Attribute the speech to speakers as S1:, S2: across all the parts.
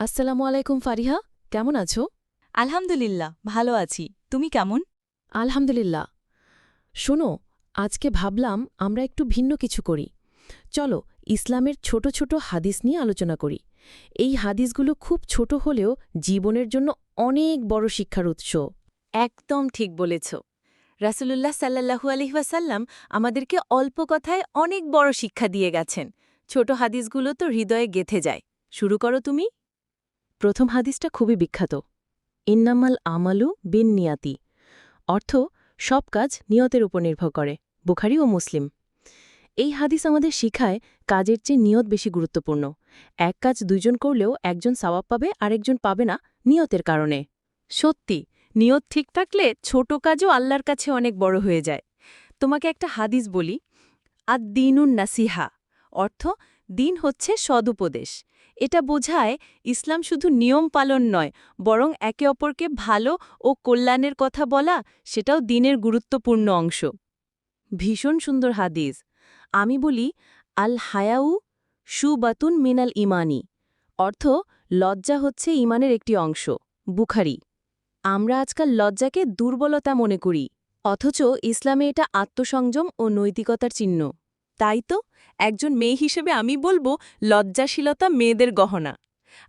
S1: আসসালামু আলাইকুম ফারিহা, কেমন আছো?
S2: আলহামদুলিল্লাহ ভালো আছি। তুমি কেমন?
S1: আলহামদুলিল্লাহ। শোনো, আজকে ভাবলাম আমরা একটু ভিন্ন কিছু করি। চলো, ইসলামের ছোট ছোট হাদিস নিয়ে আলোচনা করি। এই হাদিসগুলো খুব ছোট হলেও জীবনের জন্য অনেক বড় শিক্ষার উৎস।
S2: একদম ঠিক বলেছ। রাসূলুল্লাহ সাল্লাল্লাহু আলাইহি ওয়াসাল্লাম আমাদেরকে অল্প কথায় অনেক বড় শিক্ষা দিয়ে গেছেন। ছোট হাদিসগুলো তো হৃদয়ে গেঁথে যায়। শুরু করো তুমি।
S1: প্রথম হাদিসটা খুবই বিখ্যাত। ইন্নামাল আমালু বিন নিয়াতি, অর্থ সব কাজ নিয়তের উপর নির্ভর করে। বুখারী ও মুসলিম। এই হাদিস আমাদের শিখায় কাজের চেয়ে নিয়ত বেশি গুরুত্বপূর্ণ। এক কাজ দুইজন করলেও একজন সওয়াব পাবে আরেকজন পাবে না, নিয়তের কারণে।
S2: সত্যি, নিয়ত ঠিক থাকলে ছোট কাজও আল্লাহর কাছে অনেক বড় হয়ে যায়। তোমাকে একটা হাদিস বলি। আদ-দীনুন নাসিহা, অর্থ দিন হচ্ছে সদুপদেশ। এটা বোঝায় ইসলাম শুধু নিয়ম পালন নয়, বরং একে অপরকে ভালো ও কল্যাণের কথা বলা, সেটাও দিনের গুরুত্বপূর্ণ অংশ। ভীষণ সুন্দর হাদিস। আমি বলি, আল হায়াউ সুবাতুন মিনাল ইমানি, অর্থ লজ্জা হচ্ছে ইমানের একটি অংশ। বুখারি। আমরা আজকাল লজ্জাকে দুর্বলতা মনে করি, অথচ ইসলামে এটা আত্মসংযম ও নৈতিকতার চিহ্ন। তাই তো একজন মেয়ে হিসেবে আমি বলবো, লজ্জাশীলতা মেয়েদের গহনা।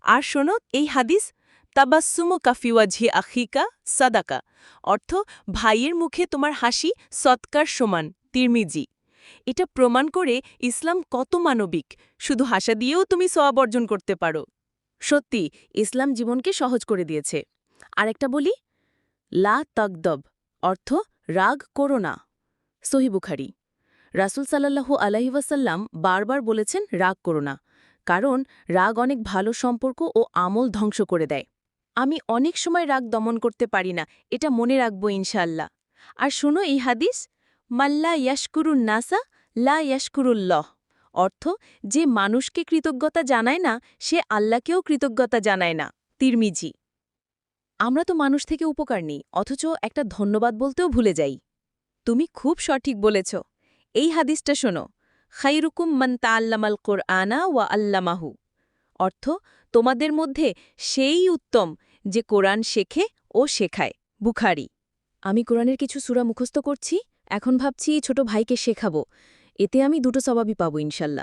S2: আর শোনো এই হাদিস, তাবাসসুমু কাফিওয়াজহি আখিকা সাদাকা, অর্থ ভাইয়ের মুখে তোমার হাসি সৎকার সমান। তিরমিজি। এটা প্রমাণ করে ইসলাম কত মানবিক, শুধু হাসা দিয়েও তুমি সওয়াব অর্জন করতে পারো। সত্যি, ইসলাম জীবনকে সহজ করে দিয়েছে। আরেকটা বলি, লা তকদব, অর্থ রাগ করো না। সহি বুখারি। রাসূল সাল্লাল্লাহু আলাইহি ওয়াসাল্লাম বারবার বলেছেন রাগ করো না, কারণ রাগ অনেক ভালো সম্পর্ক ও আমল ধ্বংস করে দেয়। আমি অনেক সময় রাগ দমন করতে পারি না, এটা মনে রাখবো ইনশাআল্লাহ। আর শোনো এই হাদিস, মাল্লা ইয়াশকুরুন নাসা লা ইয়াশকুরুল্লহ, অর্থ যে মানুষকে কৃতজ্ঞতা জানায় না সে আল্লাহকেও কৃতজ্ঞতা জানায় না। তিরমিজি। আমরা তো মানুষ থেকে উপকার নিই, অথচ একটা ধন্যবাদ বলতেও ভুলে যাই। তুমি খুব সঠিক বলেছ। এই হাদিসটা শোনো, খাইরুকুম মান তাআল্লামাল কুরআনা ওয়া আল্লামাহু, অর্থ তোমাদের মধ্যে সেই উত্তম যে কোরআন শেখে ও শেখায়। বুখারি। আমি কোরআনের কিছু সূরা মুখস্থ করছি, এখন ভাবছি ছোট ভাইকে শেখাবো। এতে আমি দুটো সওয়াবই পাবো ইনশাল্লাহ।